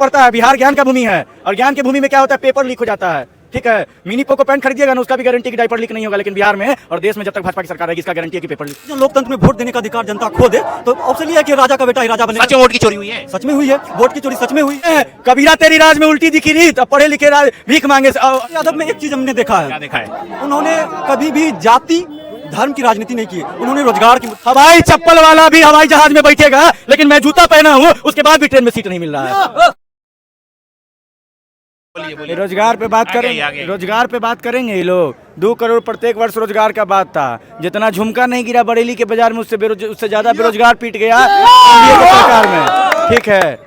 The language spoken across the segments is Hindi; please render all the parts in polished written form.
पड़ता है, बिहार ज्ञान का भूमि है, और ज्ञान की भूमि में क्या होता है, पेपर लीक हो जाता है। ठीक है, मिनी पोको पैंट खरीदिएगा ना, उसका भी गारंटी कि डायपर लीक नहीं होगा, लेकिन बिहार में और देश में जब तक भाजपा की सरकार रहेगी, इसका गारंटी है कि पेपर लीक। जो लोकतंत्र में वोट देने का अधिकार जनता खो दे तो ऑप्शन ये है कि राजा का बेटा ही राजा बने। सच में वोट की चोरी हुई है? सच में हुई है, वोट की चोरी सच में हुई है। कबीरा तेरी राज में उल्टी दिखी रीत, अब पढ़े लिखे भीख मांगे। यादव में एक चीज हमने देखा क्या है, देखा है? उन्होंने कभी भी जाति धर्म की राजनीति नहीं की, उन्होंने रोजगार की। हवाई चप्पल वाला भी हवाई जहाज में बैठेगा, लेकिन मैं जूता पहना हूँ, उसके बाद भी ट्रेन में सीट नहीं मिल रहा है। रोजगार पे बात करेंगे, रोजगार पे बात करेंगे ये लोग। 2 करोड़ प्रत्येक वर्ष रोजगार का बात था। जितना झुमका नहीं गिरा बरेली के बाजार में, उससे ज्यादा बेरोजगार पीट गया एनडीए की सरकार में। ठीक है,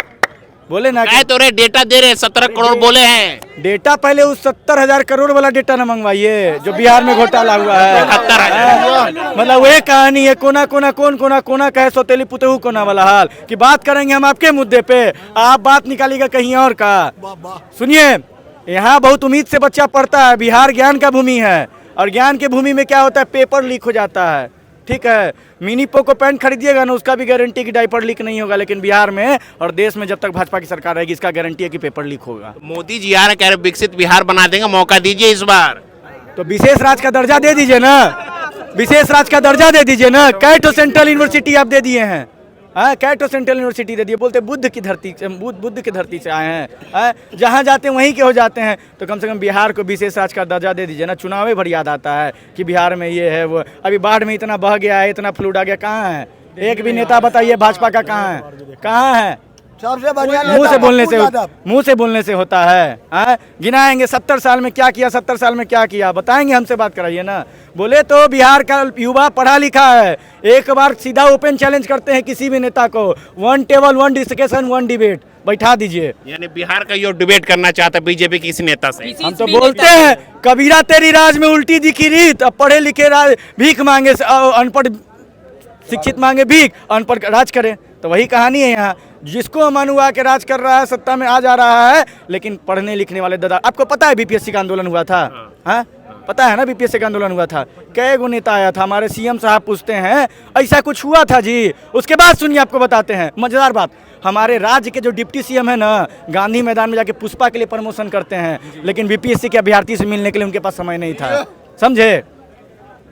बोले ना क्या तो रे डेटा दे रहे 17 करोड़ बोले हैं। डेटा पहले उस 70,000 करोड़ वाला डेटा न मंगवाइए जो बिहार में घोटाला हुआ है। 71,000 मतलब वही कहानी है, कोना कोना कौन कोना कोना कहे सौतेली पुतेहू कोना वाला हाल कि बात करेंगे हम आपके मुद्दे पे, आप बात निकालिएगा कहीं और का। सुनिए, यहाँ बहुत उम्मीद से बच्चा पढ़ता है, बिहार ज्ञान का भूमि है, और ज्ञान की भूमि में क्या होता है, पेपर लीक हो जाता है। ठीक है, मिनी पोको पैंट खरीदिएगा ना, उसका भी गारंटी कि डायपर लीक नहीं होगा, लेकिन बिहार में और देश में जब तक भाजपा की सरकार रहेगी, इसका गारंटी है कि पेपर लीक होगा। मोदी जी आ रहे, कह रहे विकसित बिहार बना देंगे, मौका दीजिए इस बार। तो विशेष राज्य का दर्जा दे दीजिए ना, विशेष राज्य का दर्जा दे दीजिए ना। कैट सेंट्रल यूनिवर्सिटी आप दे दिए हैं, कैट सेंट्रल यूनिवर्सिटी दे दिए, बोलते बुद्ध की धरती से, बुद्ध की धरती से आए हैं, जहाँ जाते हैं वहीं के हो जाते हैं। तो कम से कम बिहार को विशेष राज्य का दर्जा दे दीजिए ना। चुनाव भर याद आता है कि बिहार में ये है वो, अभी बाढ़ में इतना बह गया है, इतना फ्लूड आ गया, कहाँ है एक भी नेता बताइए भाजपा का, कहाँ है, कहाँ है? सबसे बढ़िया मुंह से बोलने से होता है। गिनाएंगे 70 साल में क्या किया, 70 साल में क्या किया, बताएंगे, हमसे बात कराइए ना। बोले तो बिहार का युवा पढ़ा लिखा है, एक बार सीधा ओपन चैलेंज करते हैं किसी भी नेता को, 1 टेबल 1 डिस्कशन 1 डिबेट बैठा दीजिए। यानी बिहार का ये डिबेट करना चाहता है बीजेपी के किसी नेता से। हम तो बोलते हैं कबीरा तेरी राज में उल्टी दिखी रीत, अब पढ़े लिखे भीख मांगे, अनपढ़ शिक्षित मांगे भीख, अनपढ़ राज करे। तो वही कहानी है यहाँ, जिसको मन हुआ के राज कर रहा है, सत्ता में आ जा रहा है, लेकिन पढ़ने लिखने वाले दादा। आपको पता है बीपीएससी का आंदोलन हुआ था? हाँ, पता है ना बीपीएससी का आंदोलन हुआ था, कई गो नेता आया था, हमारे सीएम साहब पूछते हैं ऐसा कुछ हुआ था जी। उसके बाद सुनिए आपको बताते हैं मजेदार बात, हमारे राज्य के जो डिप्टी सीएम है ना, गांधी मैदान में जाके पुष्पा के लिए प्रमोशन करते हैं, लेकिन बीपीएससी के अभ्यर्थी से मिलने के लिए उनके पास समय नहीं था। समझे,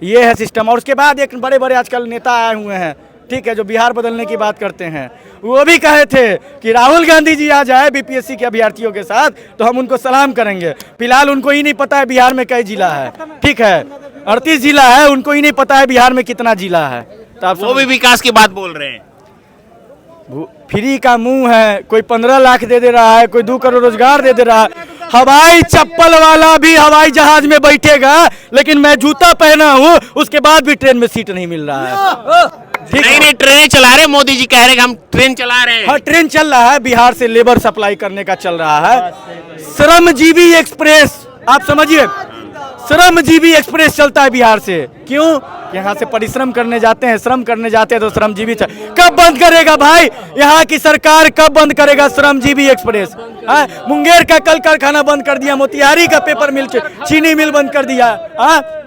ये है सिस्टम। और उसके बाद एक बड़े बड़े आजकल नेता आए हुए हैं, ठीक है, जो बिहार बदलने की बात करते हैं, वो भी कहे थे कि राहुल गांधी जी आ जाए बीपीएससी के अभ्यर्थियों के साथ तो हम उनको सलाम करेंगे। फिलहाल उनको ही नहीं पता है बिहार में कई जिला है, ठीक है, 38 जिला है, उनको ही नहीं पता है बिहार में कितना जिला है। तो आप वो भी विकास की बात बोल रहे हैं। फ्री का मुंह है, कोई 15 लाख दे दे रहा है, कोई 2 करोड़ रोजगार दे दे रहा है। हवाई चप्पल वाला भी हवाई जहाज में बैठेगा, लेकिन मैं जूता पहना हूँ, उसके बाद भी ट्रेन में सीट नहीं मिल रहा है। नहीं ट्रेन चला रहे, मोदी जी कह रहे हैं हम ट्रेन चला रहे हैं। हाँ, ट्रेन चल रहा है, बिहार से लेबर सप्लाई करने का चल रहा है, श्रमजीवी एक्सप्रेस, आप समझिए, श्रमजीवी एक्सप्रेस चलता है बिहार से। क्यों? यहाँ से परिश्रम करने जाते हैं, श्रम करने जाते हैं, तो श्रमजीवी कब बंद करेगा भाई? यहाँ की सरकार कब बंद करेगा श्रमजीवी एक्सप्रेस? मुंगेर का कल कारखाना बंद कर दिया, मोतिहारी का पेपर मिल, चीनी मिल बंद कर दिया।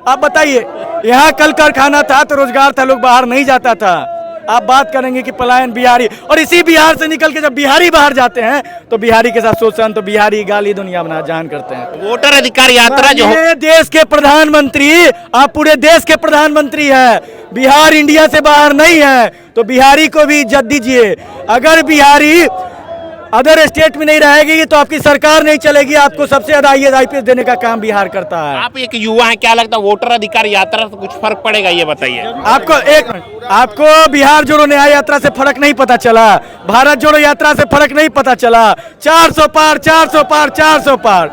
आप बताइए, यहाँ कल कारखाना था तो रोजगार था, लोग बाहर नहीं जाता था। आप बात करेंगे कि पलायन बिहारी, और इसी बिहार से निकल के जब बिहारी बाहर जाते हैं तो बिहारी के साथ सोचते हैं तो बिहारी गाली दुनिया बना जहान करते हैं। वोटर अधिकार यात्रा जो देश के प्रधानमंत्री, आप पूरे देश के प्रधानमंत्री हैं, बिहार इंडिया से बाहर नहीं है, तो बिहारी को भी इज्जत दीजिए। अगर बिहारी अदर स्टेट में नहीं रहेगी तो आपकी सरकार नहीं चलेगी। आपको सबसे ज्यादा IAS देने का काम बिहार करता है। आप एक युवा हैं, क्या लगता है वोटर अधिकार यात्रा से कुछ फर्क पड़ेगा, ये बताइए। आपको बिहार जोड़ो न्याय यात्रा से फर्क नहीं पता चला, भारत जोड़ो यात्रा से फर्क नहीं पता चला। 400 पार 400 पार 400 पार,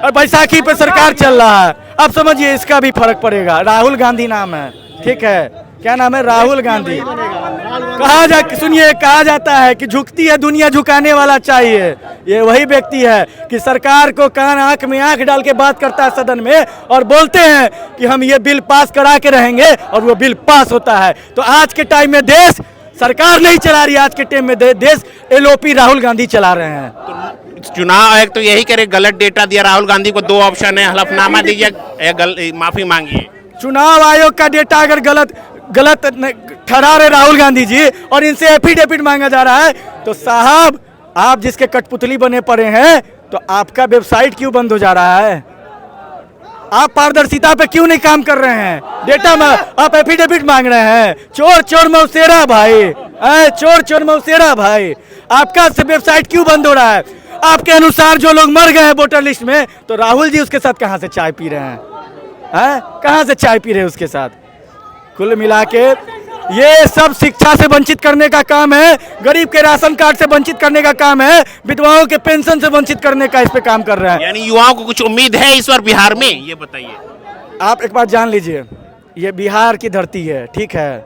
और बैसाखी पे सरकार चल रहा है। अब समझिए इसका भी फर्क पड़ेगा। राहुल गांधी नाम है, ठीक है, क्या नाम है? राहुल गांधी। कहा जाता है कि झुकती है दुनिया, झुकाने वाला चाहिए। ये वही व्यक्ति है कि सरकार को कान आंख में आंख डाल के बात करता है सदन में, और बोलते हैं कि हम ये बिल पास करा के रहेंगे, और वो बिल पास होता है। तो आज के टाइम में देश सरकार नहीं चला रही, आज के टाइम में देश LOP राहुल गांधी चला रहे हैं। तो चुनाव आयोग तो यही करे, गलत डेटा दिया राहुल गांधी को, 2 ऑप्शन है, हलफनामा दीजिए या माफी मांगिए। चुनाव आयोग का डेटा अगर गलत ठहरा रहे राहुल गांधी जी, और इनसे एफिडेविट मांगा जा रहा है, तो साहब आप जिसके कठपुतली बने पड़े हैं, तो आपका वेबसाइट क्यों बंद हो जा रहा है? आप पारदर्शिता पे क्यों नहीं काम कर रहे हैं? डेटा में आप एफिडेविट मांग रहे हैं। चोर चोर मौसेरा भाई, चोर चोर मौसेरा भाई, आपका वेबसाइट क्यों बंद हो रहा है? आपके अनुसार जो लोग मर गए हैं वोटर लिस्ट में, तो राहुल जी उसके साथ कहां से चाय पी रहे हैं? कहां से चाय पी रहे हैं उसके साथ? कुल मिला के ये सब शिक्षा से वंचित करने का काम है, गरीब के राशन कार्ड से वंचित करने का काम है, विधवाओं के पेंशन से वंचित करने का इस पे काम कर रहे हैं। यानी युवाओं को कुछ उम्मीद है इस बार बिहार में, ये बताइए। आप एक बात जान लीजिए, ये बिहार की धरती है, ठीक है,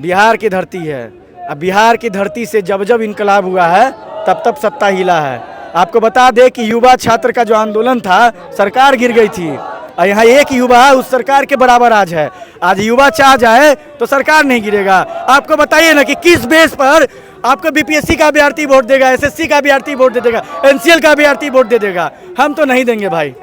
बिहार की धरती है। अब बिहार की धरती से जब जब इनकलाब हुआ है तब तब सत्ता हिला है। आपको बता दें कि युवा छात्र का जो आंदोलन था, सरकार गिर गई थी, और यहाँ एक युवा उस सरकार के बराबर आज है। आज युवा चाह जाए तो सरकार नहीं गिरेगा। आपको बताइए ना कि किस बेस पर आपको बीपीएससी का अभ्यर्थी वोट देगा, एसएससी का अभ्यर्थी वोट दे देगा, एनसीएल का अभ्यर्थी वोट दे देगा? हम तो नहीं देंगे भाई,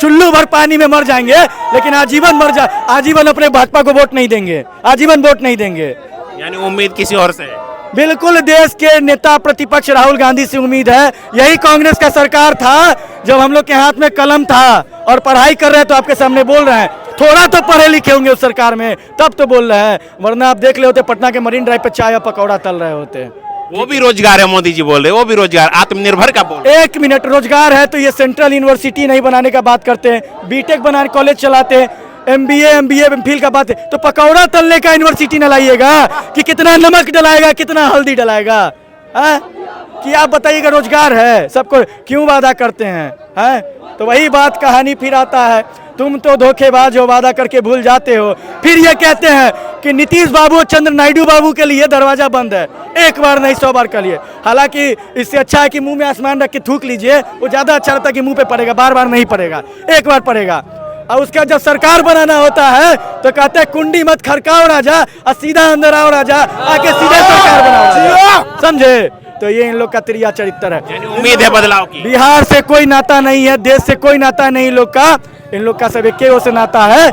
चुल्लू भर पानी में मर जाएंगे, लेकिन आजीवन अपने भाजपा को वोट नहीं देंगे, आजीवन वोट नहीं देंगे। यानी उम्मीद किसी और से है। बिल्कुल, देश के नेता प्रतिपक्ष राहुल गांधी से उम्मीद है। यही कांग्रेस का सरकार था जब हम लोग के हाथ में कलम था और पढ़ाई कर रहे हैं, तो आपके सामने बोल रहे हैं। थोड़ा तो पढ़े लिखे होंगे उस सरकार में, तब तो बोल रहे हैं, वरना आप देख ले होते पटना के मरीन ड्राइव पे चाय और पकौड़ा तल रहे होते। वो भी रोजगार है, मोदी जी बोल रहे, वो भी रोजगार, आत्मनिर्भर का बोल रहे। एक मिनट, रोजगार है तो ये सेंट्रल यूनिवर्सिटी नहीं बनाने का बात करते हैं, बीटेक बनाने कॉलेज चलाते हैं, एमबीए एमफिल का बात है, तो पकौड़ा तलने का यूनिवर्सिटी न लाइएगा कि कितना नमक डलाएगा, कितना हल्दी डलाएगा, कि आप बताइएगा रोजगार है, सबको क्यों वादा करते हैं? तो वही बात कहानी फिर आता है, तुम तो धोखेबाज हो, वादा करके भूल जाते हो। फिर ये कहते हैं कि नीतीश बाबू, चंद्र नायडू बाबू के लिए दरवाजा बंद है, एक बार नहीं 100 बार के लिए। हालांकि इससे अच्छा है कि मुंह में आसमान रख के थूक लीजिए, वो ज्यादा अच्छा रहता है कि मुंह पे पड़ेगा, बार बार नहीं पड़ेगा, एक बार पड़ेगा। और उसका जब सरकार बनाना होता है तो कहते हैं कुंडी मत खड़काओ राजा, और सीधा अंदर आओ राजा, आके सीधे सरकार बनाओ, समझे? तो ये इन लोग का त्रिया चरित्र है। यानी उम्मीद है बदलाव की। बिहार से कोई नाता नहीं है, देश से कोई नाता नहीं लोग का, इन लोग का सब एक से नाता है,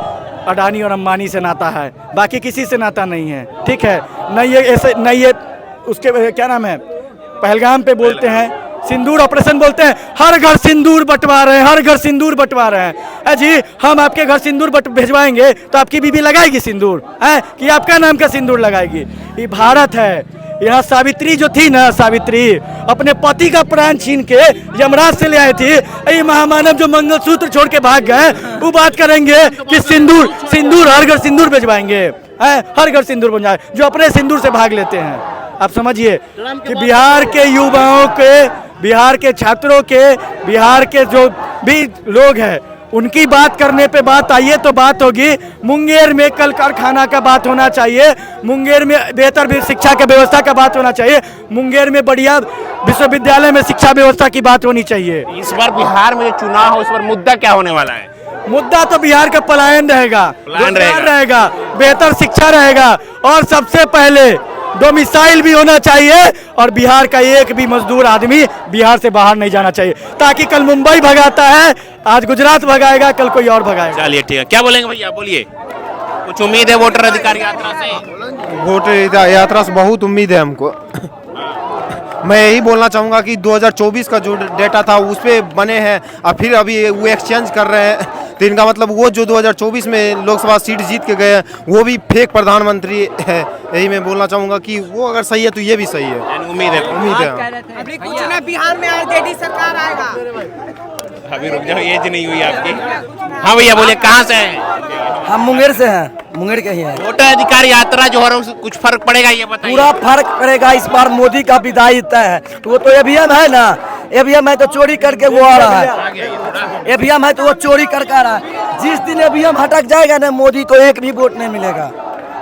अडानी और अंबानी से नाता है, बाकी किसी से नाता नहीं है, ठीक है? नहीं ये ऐसे, नहीं ये उसके क्या नाम है, पहलगाम पे बोलते हैं सिंदूर ऑपरेशन बोलते हैं, हर घर सिंदूर बंटवा रहे हैं, हर घर सिंदूर बंटवा रहे हैं। जी हम आपके घर सिंदूर भेजवाएंगे तो आपकी बीबी लगाएगी सिंदूर, है कि आपका नाम का सिंदूर लगाएगी? ये भारत है। यहाँ सावित्री जो थी ना, सावित्री अपने पति का प्राण छीन के यमराज से ले आई थी। ये महामानव जो मंगलसूत्र छोड़ के भाग गए, वो बात करेंगे कि सिंदूर हर घर सिंदूर भेजवाएंगे, हर घर सिंदूर बन जाए, जो अपने सिंदूर से भाग लेते हैं। आप समझिए कि बिहार के युवाओं के, बिहार के छात्रों के, बिहार के जो भी लोग हैं, उनकी बात करने पे बात आइए तो बात होगी। मुंगेर में कल कारखाना का बात होना चाहिए, मुंगेर में बेहतर शिक्षा की व्यवस्था का बात होना चाहिए, मुंगेर में बढ़िया विश्वविद्यालय में शिक्षा व्यवस्था की बात होनी चाहिए। इस बार बिहार में जो चुनाव हो, इस बार मुद्दा क्या होने वाला है? मुद्दा तो बिहार का पलायन रहेगा, रहेगा, बेहतर शिक्षा रहेगा, और सबसे पहले डोमिसाइल भी होना चाहिए, और बिहार का एक भी मजदूर आदमी बिहार से बाहर नहीं जाना चाहिए, ताकि कल मुंबई भगाता है, आज गुजरात भगाएगा, कल कोई और भगाएगा। चलिए ठीक है, क्या बोलेंगे भैया, बोलिए। कुछ उम्मीद है वोटर अधिकार यात्रा से? वोटर यात्रा से बहुत उम्मीद है हमको। मैं यही बोलना चाहूँगा कि 2024 का जो डेटा था उस पर बने हैं, और फिर अभी वो एक्सचेंज कर रहे हैं, तो इनका मतलब वो जो 2024 में लोकसभा सीट जीत के गए हैं वो भी फेक प्रधानमंत्री है। यही मैं बोलना चाहूँगा कि वो अगर सही है तो ये भी सही है। उम्मीद है अभी कुछ ना, बिहार में आरजेडी सरकार आएगा। अभी रुक जाओ, एज नहीं हुई आपकी। हाँ भैया बोलिए, कहाँ से हैं? हम मुंगेर से हैं, मुंगेर के ही हैं। वोटर अधिकार यात्रा जो हो रहा है उससे कुछ फर्क पड़ेगा, ये बताइए। पूरा फर्क पड़ेगा। इस बार मोदी का विदाई तय है। तो वो तो एवीएम है ना, एवीएम है तो चोरी करके वो आ रहा है, एवीएम है तो वो चोरी करके आ रहा है। जिस दिन एवीएम हटक जाएगा ना, मोदी को एक भी वोट नहीं मिलेगा।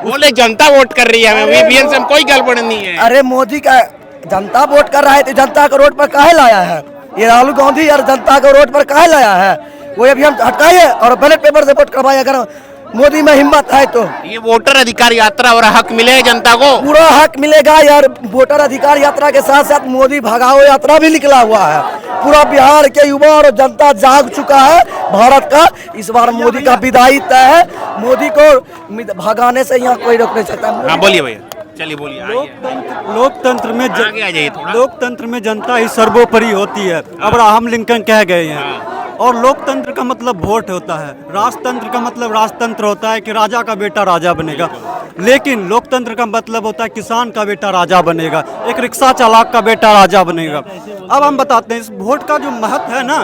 बोले जनता वोट कर रही है, हमें वीवीएम से कोई गड़बड़ नहीं है। अरे मोदी का जनता वोट कर रहा है तो जनता को रोड पर काहे लाया है? ये राहुल गांधी और जनता को रोड पर काहे लाया है? वो एवीएम हटाइए और बैलेट पेपर से वोट करवाइए, अगर मोदी में हिम्मत है तो। ये वोटर अधिकार यात्रा और हक मिलेगा जनता को, पूरा हक मिलेगा यार। वोटर अधिकार यात्रा के साथ साथ मोदी भगाओ यात्रा भी निकला हुआ है। पूरा बिहार के युवा और जनता जाग चुका है भारत का। इस बार मोदी का विदाई तय है। मोदी को भगाने से यहाँ कोई रोक नहीं सकता। हाँ बोलिए भैया। चलिए बोलिए आइए। लोकतंत्र आगे आ जाइए थोड़ा। लोकतंत्र में जनता ही सर्वोपरि होती है। अब्राहम लिंकन कह गए हैं। और लोकतंत्र का मतलब वोट होता है, राजतंत्र का मतलब राजतंत्र होता है कि राजा का बेटा राजा बनेगा, लेकिन लोकतंत्र का मतलब होता है किसान का बेटा राजा बनेगा, एक रिक्शा चालक का बेटा राजा बनेगा। अब हम बताते हैं इस वोट का जो महत्व है ना,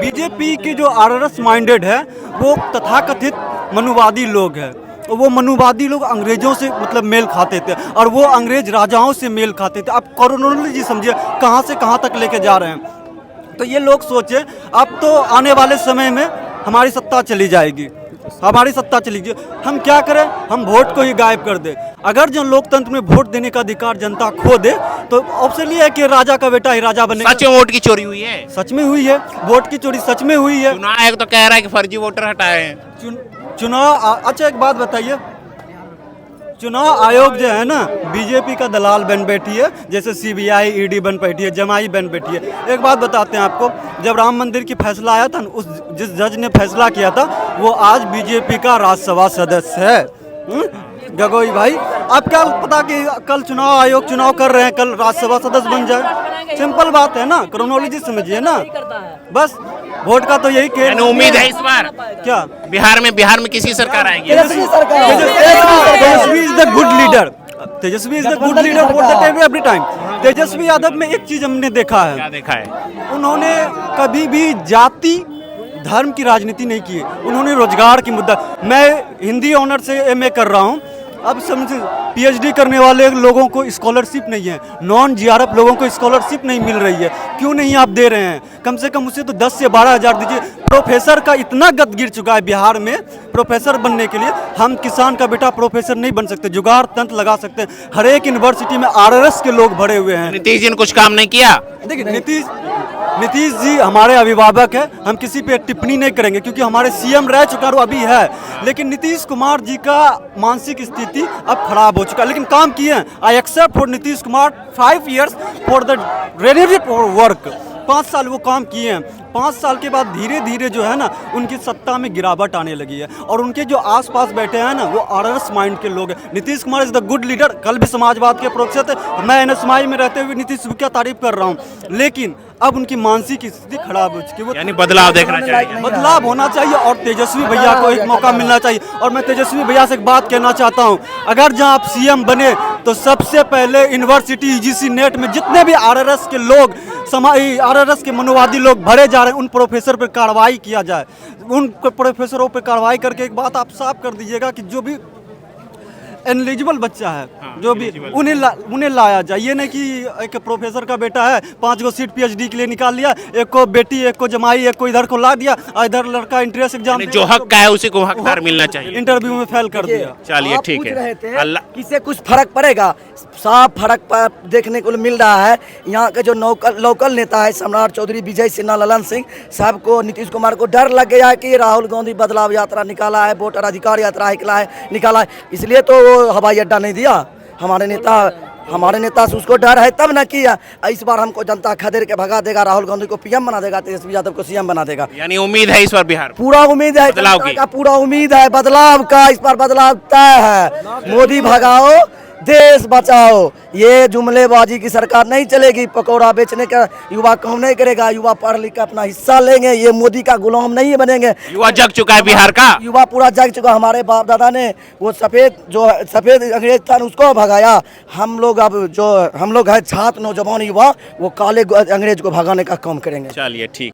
बीजेपी के जो आरएस माइंडेड है वो तथाकथित मनुवादी लोग हैं। वो मनुवादी लोग अंग्रेजों से मतलब मेल खाते थे और वो अंग्रेज राजाओं से मेल खाते थे। आप क्रोनोलॉजी समझिए कहाँ से कहाँ तक लेके जा रहे हैं। तो ये लोग सोचे अब तो आने वाले समय में हमारी सत्ता चली जाएगी, हमारी सत्ता चली जाएगी, हम क्या करें, हम वोट को ही गायब कर दें। अगर जो लोकतंत्र में वोट देने का अधिकार जनता खो दे तो ऑप्शन ये है कि राजा का बेटा ही राजा बनेगा। सच में वोट की चोरी हुई है? सच में हुई है, वोट की चोरी सच में हुई है। चुनाव आयोग तो कह रहा है कि फर्जी वोटर हटाए हैं। चुनाव अच्छा एक बात बताइए, चुनाव आयोग जो है ना बीजेपी का दलाल बन बैठी है, जैसे सीबीआई ईडी बन बैठी है, जमाई बन बैठी है। एक बात बताते हैं आपको, जब राम मंदिर की फैसला आया था उस जिस जज ने फैसला किया था वो आज बीजेपी का राज्यसभा सदस्य है। गगोई भाई, आप क्या पता कि कल चुनाव आयोग चुनाव कर रहे हैं, कल राज्यसभा सदस्य बन जाए। सिंपल बात है ना, क्रोनोलॉजी समझिए ना, बस वोट का तो यही खेल। उम्मीद है इस बार क्या बिहार में किसी सरकार आएगी? तेजस्वी सरकार। Tejashwi is the good leader, Tejashwi is the good leader for the time every time. Tejashwi Yadav में एक चीज हमने देखा है, क्या देखा है? उन्होंने कभी भी जाति धर्म की राजनीति नहीं की है, उन्होंने रोजगार की मुद्दा। मैं हिंदी ऑनर से एमए कर रहा हूँ, अब समझे पीएचडी करने वाले लोगों को स्कॉलरशिप नहीं है, नॉन जीआरएफ लोगों को स्कॉलरशिप नहीं मिल रही है। क्यों नहीं आप दे रहे हैं? कम से कम उसे तो 10 से 12 हज़ार दीजिए। प्रोफेसर का इतना गद गिर चुका है बिहार में, प्रोफेसर बनने के लिए हम किसान का बेटा प्रोफेसर नहीं बन सकते, जुगाड़ तंत्र लगा सकते हैं। हर एक यूनिवर्सिटी में आरएस के लोग भरे हुए हैं। नीतीश जी ने कुछ काम नहीं किया? देखिए नीतीश जी हमारे अभिभावक हैं, हम किसी पे टिप्पणी नहीं करेंगे क्योंकि हमारे सीएम रह चुका है, अभी है। लेकिन नीतीश कुमार जी का मानसिक स्थिति अब खराब हो चुका है, लेकिन काम किए हैं। I except for Nitish Kumar 5 years for the relevant work. 5 साल वो काम किए हैं। 5 साल के बाद धीरे धीरे जो है ना उनकी सत्ता में गिरावट आने लगी है और उनके जो आसपास बैठे हैं ना वो आरएस माइंड के लोग हैं। Nitish Kumar is the good leader, कल भी समाजवाद के प्रोक्षक थे। मैं एनएसएमआई में रहते हुए नीतीश की क्या तारीफ कर रहा हूँ, लेकिन अब उनकी मानसिक स्थिति खराब हो चुकी है। यानी बदलाव देखना चाहिए। बदलाव होना चाहिए और तेजस्वी भैया को एक मौका मिलना चाहिए। और मैं तेजस्वी भैया से एक बात कहना चाहता हूँ, अगर जहाँ आप सीएम बने तो सबसे पहले यूनिवर्सिटी यूजीसी नेट में जितने भी आरएस के लोग आरएस के मनुवादी लोग भरे जा रहे हैं उन प्रोफेसर पर कार्रवाई किया जाए। उन प्रोफेसरों पर कार्रवाई करके एक बात आप साफ कर दीजिएगा कि जो भी एलिजिबल बच्चा है, जो भी उन्हें लाया जाए। ये नहीं कि एक प्रोफेसर का बेटा है 5 गो सीट पीएचडी के लिए निकाल लिया, एक को बेटी, एक को जमाई, एक को इधर को ला दिया और इधर लड़का इंट्रेंस एग्जाम जो हक का है उसी को हकदार मिलना चाहिए। इंटरव्यू में फेल कर दिया। चलिए आप ठीक पूछ है। रहे थे अल्लाह किसे कुछ फर्क पड़ेगा? साफ फर्क देखने को मिल रहा है। यहाँ के जो लोकल नेता है सम्राट चौधरी, विजय सिन्हा, ललन सिंह साहब को, नीतीश कुमार को डर लग गया है कि राहुल गांधी बदलाव यात्रा निकाला है, वोटर अधिकार यात्रा निकाला है, इसलिए तो वो हवाई अड्डा नहीं दिया। हमारे नेता से उसको डर है तब ना किया। इस बार हमको जनता खदेड़ के भगा देगा, राहुल गांधी को पीएम बना देगा, तेजस्वी यादव को सीएम बना देगा। यानी उम्मीद है इस बार बिहार पूरा उम्मीद है बदलाव जनता की। का, पूरा उम्मीद है बदलाव का। इस बार बदलाव तय है। मोदी भगाओ देश बचाओ, ये जुमलेबाजी की सरकार नहीं चलेगी। पकौड़ा बेचने का युवा काम नहीं करेगा, युवा पढ़ लिख के अपना हिस्सा लेंगे। ये मोदी का गुलाम नहीं बनेंगे। युवा जग चुका है बिहार का, युवा पूरा जग चुका। हमारे बाप दादा ने वो सफेद अंग्रेज था उसको भगाया। हम लोग है छात्र नौजवान युवा, वो काले अंग्रेज को भगाने का काम करेंगे। चलिए ठीक।